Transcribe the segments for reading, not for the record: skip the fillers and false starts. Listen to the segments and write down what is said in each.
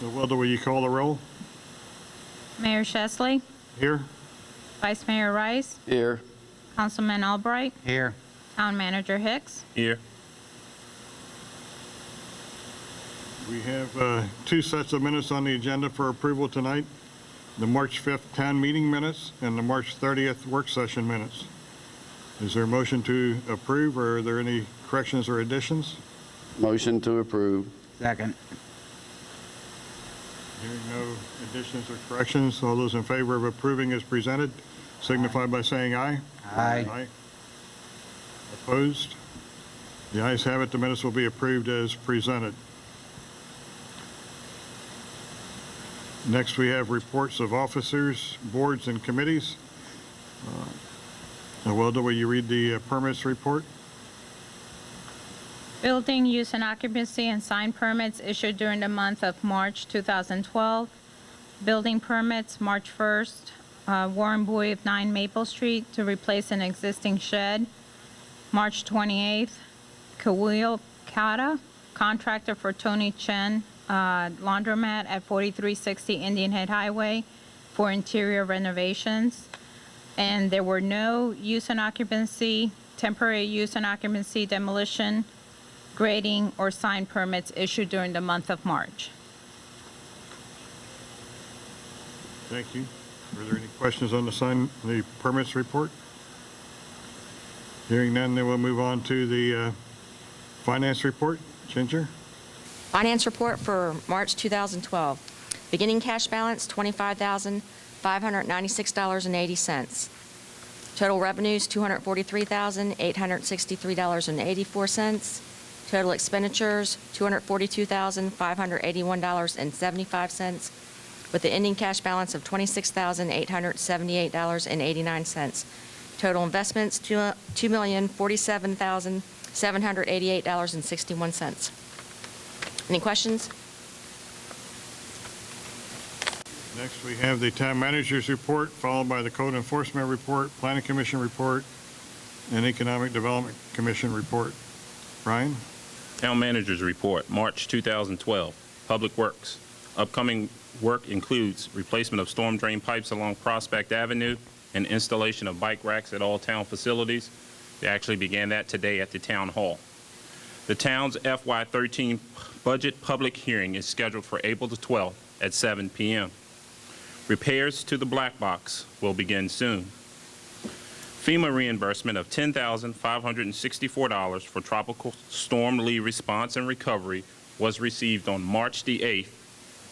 Wilda, will you call the roll? Mayor Chesley, Here? Vice Mayor Rice, Here. Councilman Albright, Here. Town Manager Hicks. Here. We have two sets of minutes on the agenda for approval tonight. The March 5th town meeting minutes and the March 30th work session minutes. Is there a motion to approve, or are there any corrections or additions? Motion to approve. Second. Hearing no additions or corrections, all those in favor of approving as presented signify by saying aye. Aye. Opposed? The ayes have it. The minutes will be approved as presented. Next, we have reports of officers, boards, and committees. Wilda, will you read the permits report? Building use and occupancy and sign permits issued during the month of March 2012. Building permits, March 1st, Warren Bowie of 9 Maple Street to replace an existing shed. March 28th, Kawil Kata, contractor for Tony Chen Laundromat at 4360 Indian Head Highway for interior renovations. And there were no use and occupancy, temporary use and occupancy, demolition, grading, or sign permits issued during the month of March. Thank you. Are there any questions on the permits report? Hearing none, then we'll move on to the finance report. Ginger? Finance report for March 2012. Beginning cash balance, $25,596.80. Total revenues, $243,863.84. Total expenditures, $242,581.75, with the ending cash balance of $26,878.89. Total investments, $2,047,788.61. Any questions? Next, we have the town manager's report, followed by the code enforcement report, planning commission report, and economic development commission report. Brian? Town Manager's Report, March 2012. Public Works. Upcoming work includes replacement of storm drain pipes along Prospect Avenue and installation of bike racks at all town facilities. They actually began that today at the town hall. The town's FY13 budget public hearing is scheduled for April the 12th at 7 p.m. Repairs to the black box will begin soon. FEMA reimbursement of $10,564 for Tropical Storm Lee response and recovery was received on March the 8th,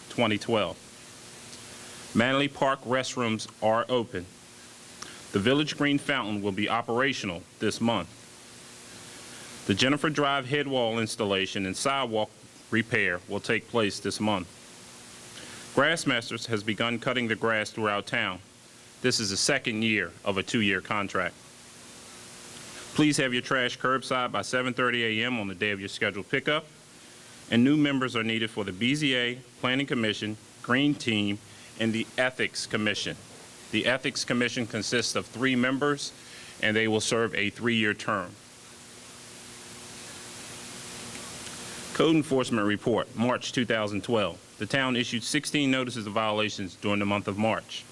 2012. Manley Park restrooms are open. The Village Green Fountain will be operational this month. The Jennifer Drive head wall installation and sidewalk repair will take place this month. Grassmasters has begun cutting the grass throughout town. This is the second year of a 2-year contract. Please have your trash curbside by 7:30 a.m. on the day of your scheduled pickup. And new members are needed for the BZA, Planning Commission, Green Team, and the Ethics Commission. The Ethics Commission consists of 3 members, and they will serve a 3-year term. Code Enforcement Report, March 2012. The town issued 16 notices of violations during the month of March.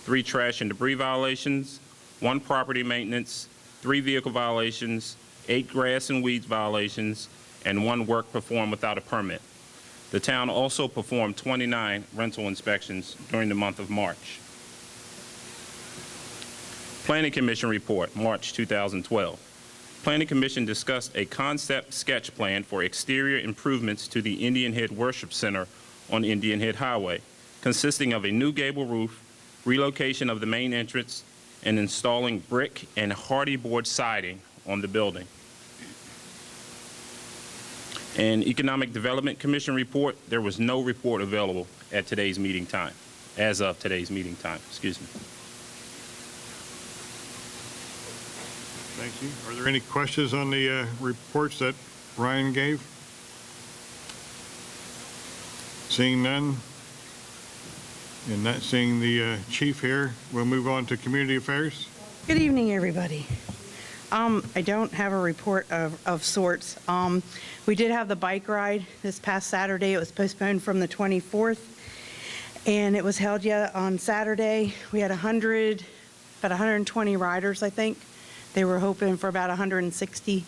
3 trash and debris violations, 1 property maintenance, 3 vehicle violations, 8 grass and weeds violations, and 1 work performed without a permit. The town also performed 29 rental inspections during the month of March. Planning Commission Report, March 2012. Planning Commission discussed a concept sketch plan for exterior improvements to the Indian Head Worship Center on Indian Head Highway, consisting of a new gable roof, relocation of the main entrance, and installing brick and hardy board siding on the building. And Economic Development Commission report, there was no report available at today's meeting time, as of today's meeting time, excuse me. Thank you. Are there any questions on the reports that Ryan gave? Seeing none, and not seeing the chief here, we'll move on to community affairs. Good evening, everybody. I don't have a report of sorts. We did have the bike ride this past Saturday. It was postponed from the 24th, and it was held yet on Saturday. We had about 120 riders, I think. They were hoping for about 160,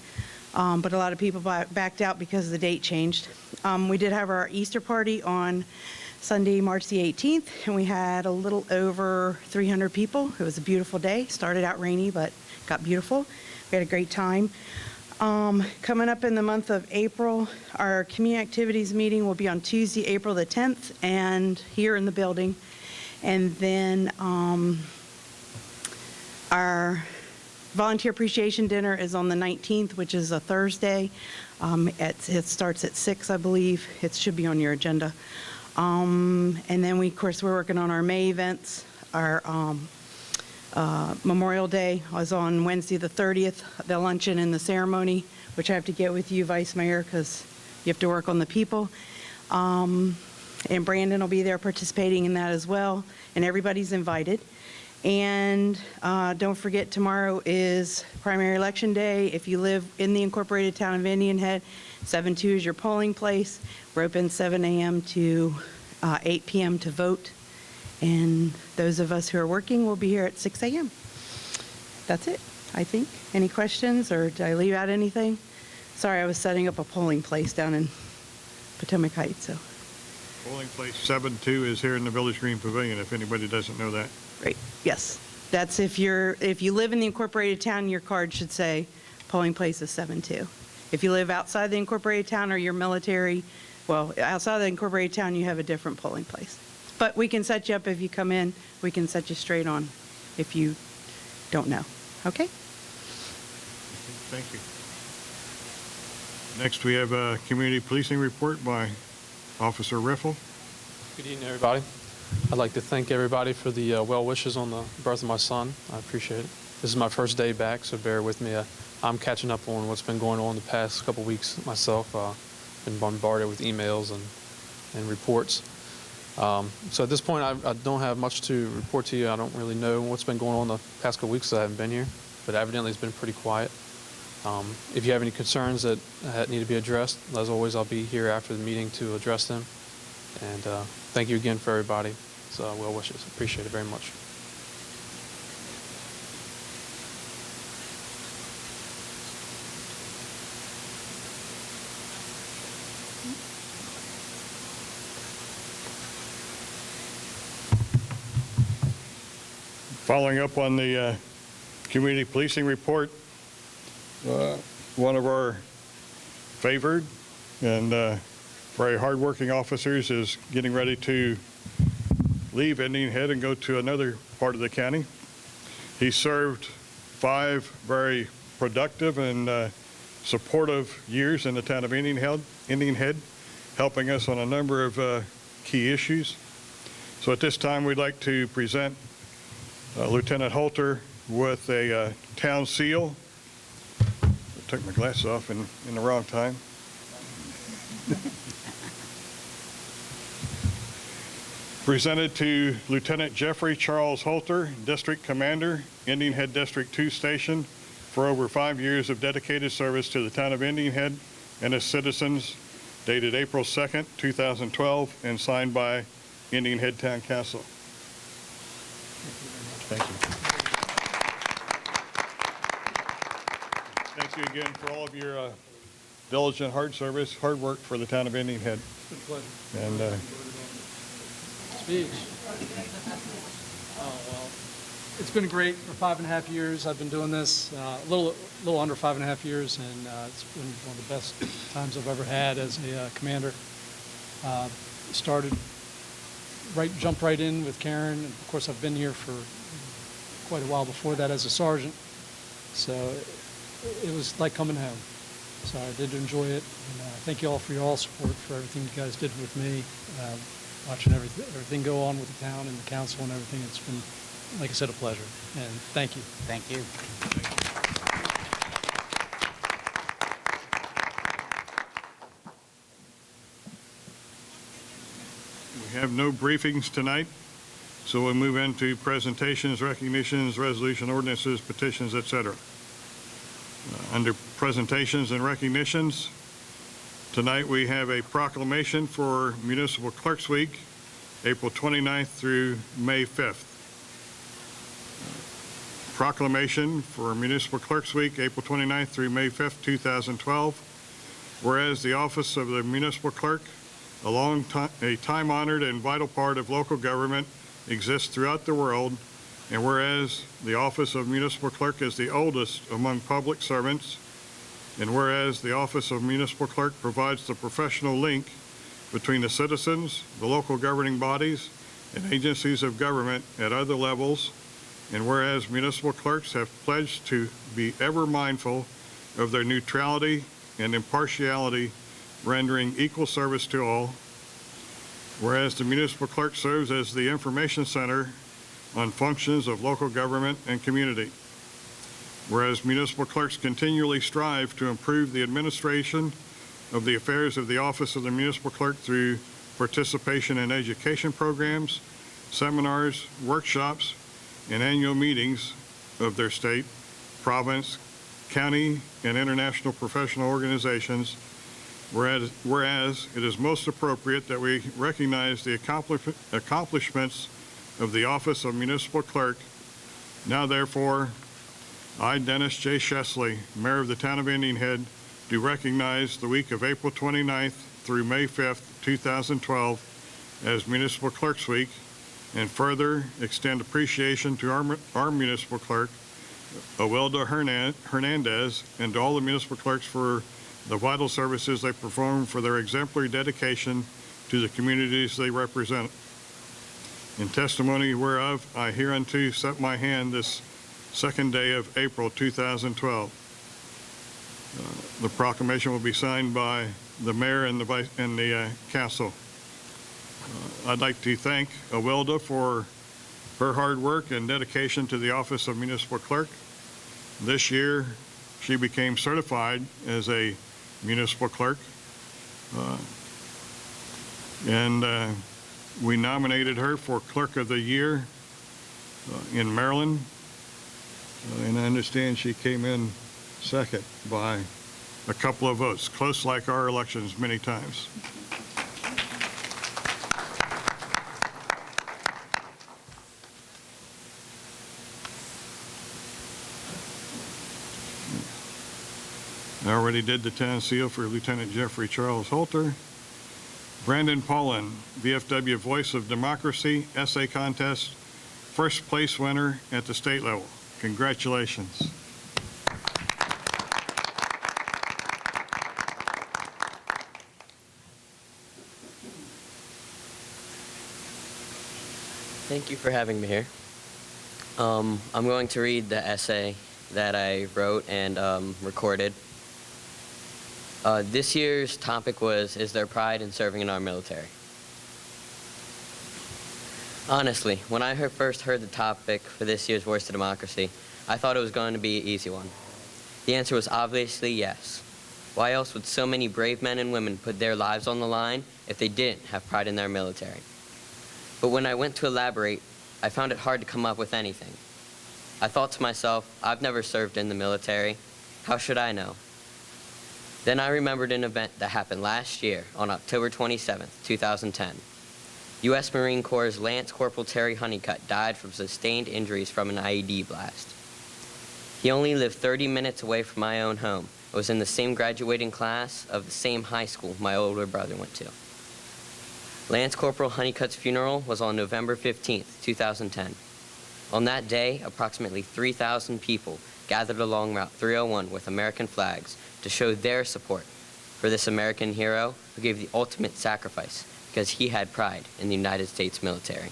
but a lot of people backed out because the date changed. We did have our Easter party on Sunday, March the 18th, and we had a little over 300 people. It was a beautiful day. Started out rainy, but got beautiful. We had a great time. Coming up in the month of April, our community activities meeting will be on Tuesday, April the 10th, and here in the building. And then our volunteer appreciation dinner is on the 19th, which is a Thursday. It starts at 6, I believe. It should be on your agenda. And then of course, we're working on our May events. Our Memorial Day was on Wednesday the 30th, the luncheon and the ceremony, which I have to get with you, Vice Mayor, because you have to work on the people. And Brandon will be there participating in that as well, and everybody's invited. And don't forget, tomorrow is primary election day. If you live in the incorporated town of Indian Head, 7-2 is your polling place. We're open 7 a.m. to 8 p.m. to vote. And those of us who are working will be here at 6 a.m. That's it, I think. Any questions, or did I leave out anything? Sorry, I was setting up a polling place down in Potomac Heights, so. Polling place 7-2 is here in the Village Green Pavilion, if anybody doesn't know that. Great, yes. That's if you live in the incorporated town, your card should say polling place is 7-2. If you live outside the incorporated town or you're military, well, outside the incorporated town, you have a different polling place. But we can set you up if you come in. We can set you straight on if you don't know. Okay? Thank you. Next, we have a community policing report by Officer Riffle. Good evening, everybody. I'd like to thank everybody for the well wishes on the birth of my son. I appreciate it. This is my first day back, so bear with me. I'm catching up on what's been going on the past couple weeks myself. Been bombarded with emails and reports. So at this point, I don't have much to report to you. I don't really know what's been going on the past couple weeks that I haven't been here, but evidently it's been pretty quiet. If you have any concerns that need to be addressed, as always, I'll be here after the meeting to address them. And thank you again for everybody's well wishes. Appreciate it very much. Following up on the community policing report, one of our favored and very hardworking officers is getting ready to leave Indian Head and go to another part of the county. He served 5 very productive and supportive years in the town of Indian Head, helping us on a number of key issues. So at this time, we'd like to present Lieutenant Holter with a town seal. I took my glasses off in the wrong time. Presented to Lieutenant Jeffrey Charles Holter, District Commander, Indian Head District 2 Station, for over 5 years of dedicated service to the town of Indian Head and its citizens, dated April 2nd, 2012, and signed by Indian Head Town Council. Thank you. Thank you again for all of your diligent, hard work for the town of Indian Head. It's been a pleasure. And Speech. Oh, well, it's been great for 5.5 years. I've been doing this a little under 5.5 years, and it's been one of the best times I've ever had as a commander. Jumped right in with Karen, and of course I've been here for quite a while before that as a sergeant, so it was like coming home. So I did enjoy it, and thank you all for your all support for everything you guys did with me, watching everything go on with the town and the council and everything. It's been, like I said, a pleasure, and thank you. Thank you. we have no briefings tonight, so we'll move into presentations, recognitions, resolution ordinances, petitions, etc. Under presentations and recognitions, tonight we have a proclamation for Municipal Clerks Week, April 29th through May 5th. Proclamation for Municipal Clerks Week, April 29th through May 5th, 2012. Whereas the office of the municipal clerk, a time-honored and vital part of local government, exists throughout the world, and whereas the office of municipal clerk is the oldest among public servants, and whereas the office of municipal clerk provides the professional link between the citizens, the local governing bodies, and agencies of government at other levels, and whereas municipal clerks have pledged to be ever mindful of their neutrality and impartiality, rendering equal service to all, whereas the municipal clerk serves as the information center on functions of local government and community, whereas municipal clerks continually strive to improve the administration of the affairs of the office of the municipal clerk through participation in education programs, seminars, workshops, and annual meetings of their state, province, county, and international professional organizations, whereas it is most appropriate that we recognize the accomplishments of the office of municipal clerk. Now therefore, I, Dennis J. Shesley, Mayor of the Town of Indian Head, do recognize the week of April 29th through May 5th, 2012 as Municipal Clerks Week, and further extend appreciation to our municipal clerk, Awilda Hernandez, and to all the municipal clerks for the vital services they perform, for their exemplary dedication to the communities they represent. In testimony whereof, I hereunto set my hand this second day of April 2012. The proclamation will be signed by the mayor and the council. I'd like to thank Awilda for her hard work and dedication to the office of municipal clerk. This year, she became certified as a municipal clerk, and we nominated her for Clerk of the Year in Maryland, and I understand she came in second by a couple of votes, close like our elections many times. I already did the town seal for Lieutenant Jeffrey Charles Holter. Brandon Paulin, VFW Voice of Democracy, essay contest, first place winner at the state level. Congratulations. Thank you for having me here. I'm going to read the essay that I wrote and recorded. This year's topic was, is there pride in serving in our military? Honestly, when I first heard the topic for this year's Voice of Democracy, I thought it was going to be an easy one. The answer was obviously yes. Why else would so many brave men and women put their lives on the line if they didn't have pride in their military? But when I went to elaborate, I found it hard to come up with anything. I thought to myself, I've never served in the military. How should I know? Then I remembered an event that happened last year on October 27th, 2010. U.S. Marine Corps' Lance Corporal Terry Honeycutt died from sustained injuries from an IED blast. He only lived 30 minutes away from my own home. I was in the same graduating class of the same high school my older brother went to. Lance Corporal Honeycutt's funeral was on November 15th, 2010. On that day, approximately 3,000 people gathered along Route 301 with American flags to show their support for this American hero who gave the ultimate sacrifice because he had pride in the United States military.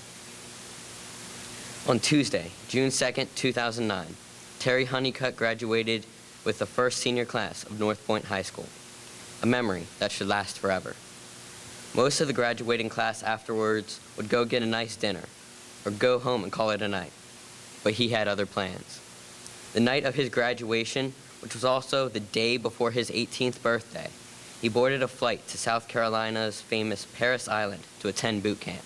On Tuesday, June 2nd, 2009, Terry Honeycutt graduated with the first senior class of North Point High School, a memory that should last forever. Most of the graduating class afterwards would go get a nice dinner or go home and call it a night, but he had other plans. The night of his graduation, which was also the day before his 18th birthday, he boarded a flight to South Carolina's famous Parris Island to attend boot camp.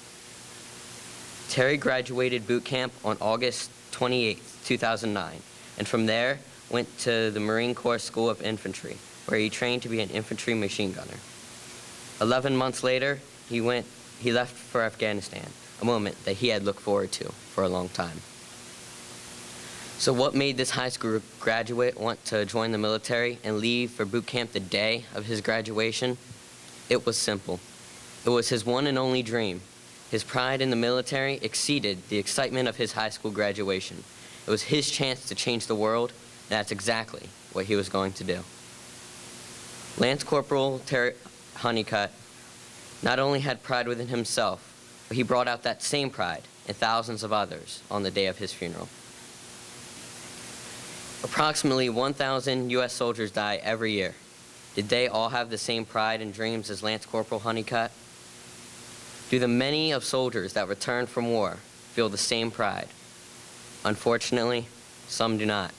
Terry graduated boot camp on August 28, 2009, and from there went to the Marine Corps School of Infantry, where he trained to be an infantry machine gunner. 11 months later, he left for Afghanistan, a moment that he had looked forward to for a long time. So what made this high school graduate want to join the military and leave for boot camp the day of his graduation? It was simple. It was his one and only dream. His pride in the military exceeded the excitement of his high school graduation. It was his chance to change the world, and that's exactly what he was going to do. Lance Corporal Terry Honeycutt not only had pride within himself, but he brought out that same pride in thousands of others on the day of his funeral. Approximately 1,000 U.S. soldiers die every year. Did they all have the same pride and dreams as Lance Corporal Honeycutt? Do the many of soldiers that return from war feel the same pride? Unfortunately, some do not.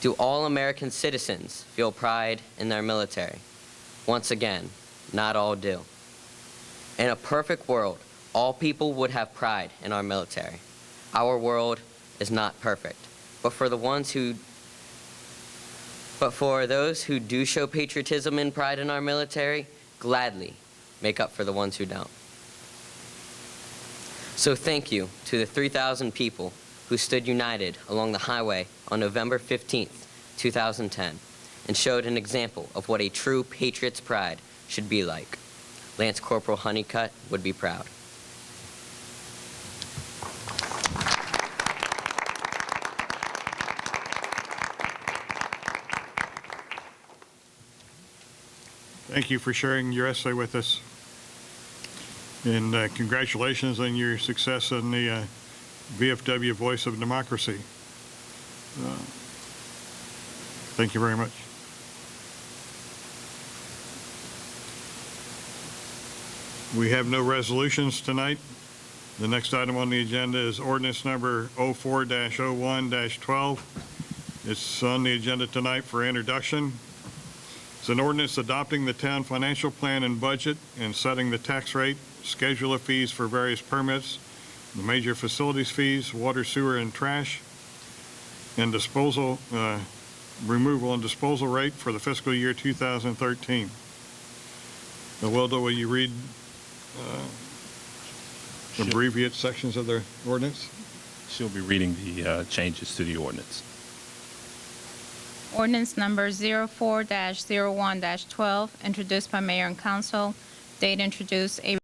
Do all American citizens feel pride in their military? Once again, not all do. In a perfect world, all people would have pride in our military. Our world is not perfect. But for those who do show patriotism and pride in our military, gladly make up for the ones who don't. So thank you to the 3,000 people who stood united along the highway on November 15th, 2010, and showed an example of what a true patriot's pride should be like. Lance Corporal Honeycutt would be proud. Thank you for sharing your essay with us. And congratulations on your success in the VFW Voice of Democracy. Thank you very much. We have no resolutions tonight. The next item on the agenda is ordinance number 04-01-12. It's on the agenda tonight for introduction. It's an ordinance adopting the town financial plan and budget and setting the tax rate, schedule of fees for various permits, the major facilities fees, water, sewer, and trash, and disposal, removal and disposal rate for the fiscal year 2013. Wilda, will you read abbreviate sections of the ordinance? She'll be reading the changes to the ordinance. Ordinance number 04-01-12, introduced by Mayor and Council. Date introduced,